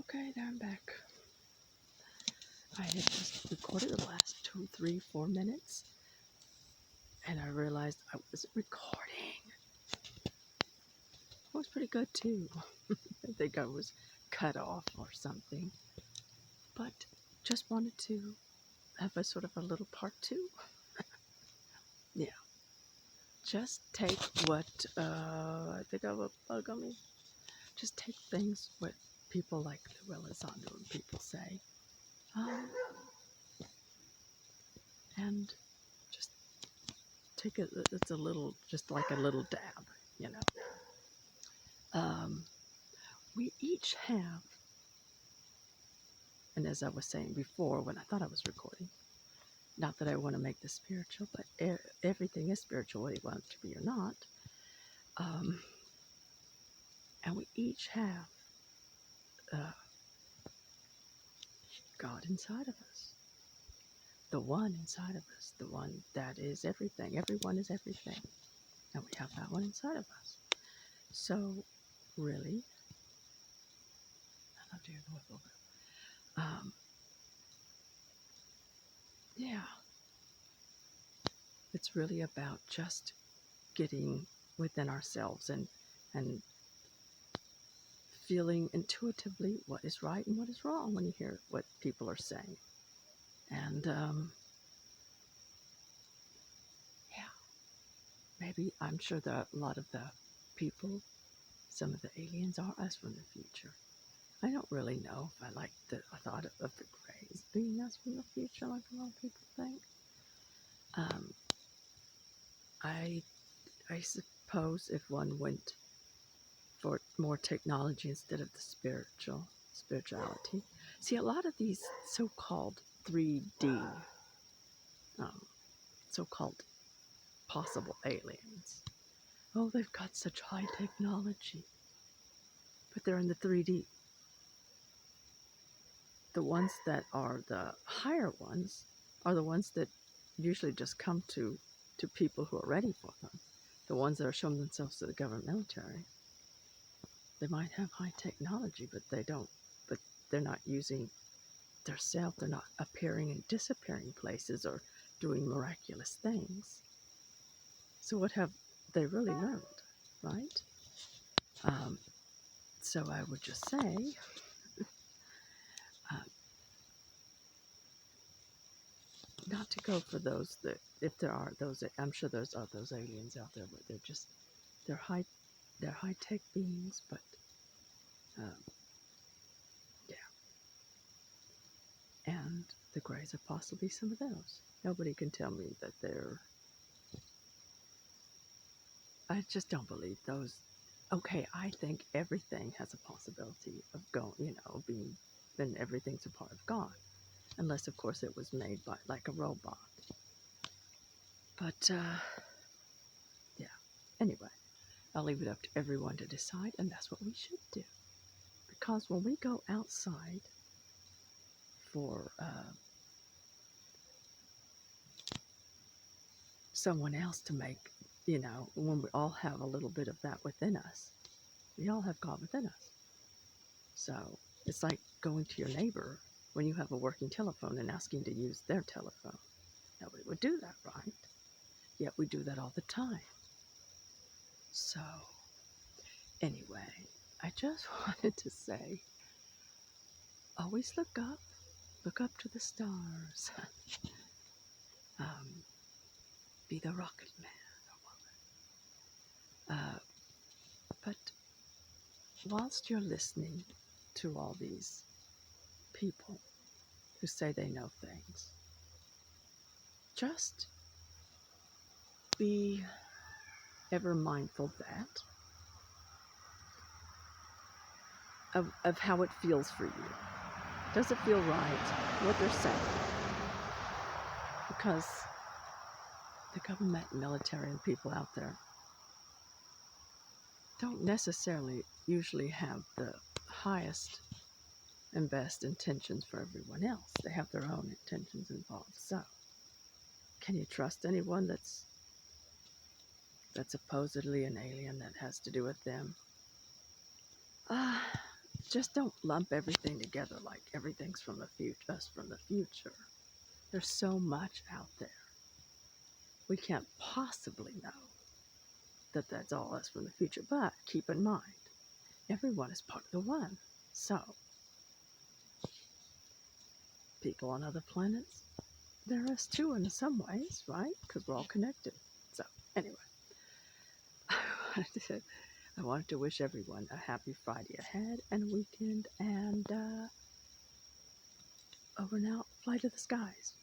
Okay, there I'm back. I had just recorded the last 2, 3, 4 minutes, and I realized I wasn't recording. It was pretty good too. I think I was cut off or something, but just wanted to have a sort of a little part two. Yeah, just take what I think of a bug on me. Just take things what people like Elizondo and people say, um, and just take it. It's a little, just like a little dab, you know. We each have, and as I was saying before when I thought I was recording, not that I want to make this spiritual, but everything is spiritual, whether you want it to be or not. Um, and we each have uh, God inside of us, the one inside of us, the one that is everything. Everyone is everything, and we have that one inside of us. So, really, I love to hear the whistle. Yeah, it's really about just getting within ourselves and feeling intuitively what is right and what is wrong when you hear what people are saying. And yeah, maybe I'm sure that a lot of the people, some of the aliens are us from the future. I don't really know if I like I thought of the Greys being us from the future, like a lot of people think. Um, I I suppose if one went for more technology instead of the spirituality. See, a lot of these so-called 3D, um, so-called possible aliens. Oh, they've got such high technology, but they're in the 3D. The ones that are the higher ones are the ones that usually just come to people who are ready for them. The ones that are showing themselves to the government military. They might have high technology, but they're not using their self. They're not appearing and disappearing places or doing miraculous things. So what have they really learned, right? Um, so I would just say, uh, not to go for those that, if there are those, I'm sure there's those aliens out there, but they're high, they're high tech beings, but um, yeah, and the Greys are possibly some of those. Nobody can tell me that they're. I just don't believe those. Okay, I think everything has a possibility of going, being, then everything's a part of God, unless of course it was made by like a robot. But yeah, anyway, I'll leave it up to everyone to decide, and that's what we should do. Because when we go outside for someone else to make, when we all have a little bit of that within us, we all have God within us. So it's like going to your neighbor when you have a working telephone and asking to use their telephone. Nobody would do that, right? Yet we do that all the time. So anyway, I just wanted to say, always look up to the stars. um, be the rocket man or woman. But whilst you're listening to all these people who say they know things, just be ever mindful of how it feels for you. Does it feel right, what they're saying? Because the government, military, and people out there don't necessarily usually have the highest and best intentions for everyone else. They have their own intentions involved. So, can you trust anyone that's supposedly an alien that has to do with them? just don't lump everything together like everything's from the future, us from the future. There's so much out there. We can't possibly know that that's all us from the future. But keep in mind, everyone is part of the one. So, people on other planets, they're us too in some ways, right? Because we're all connected. So, anyway, I wanted to wish everyone a happy Friday ahead and weekend, and over now, fly to the skies.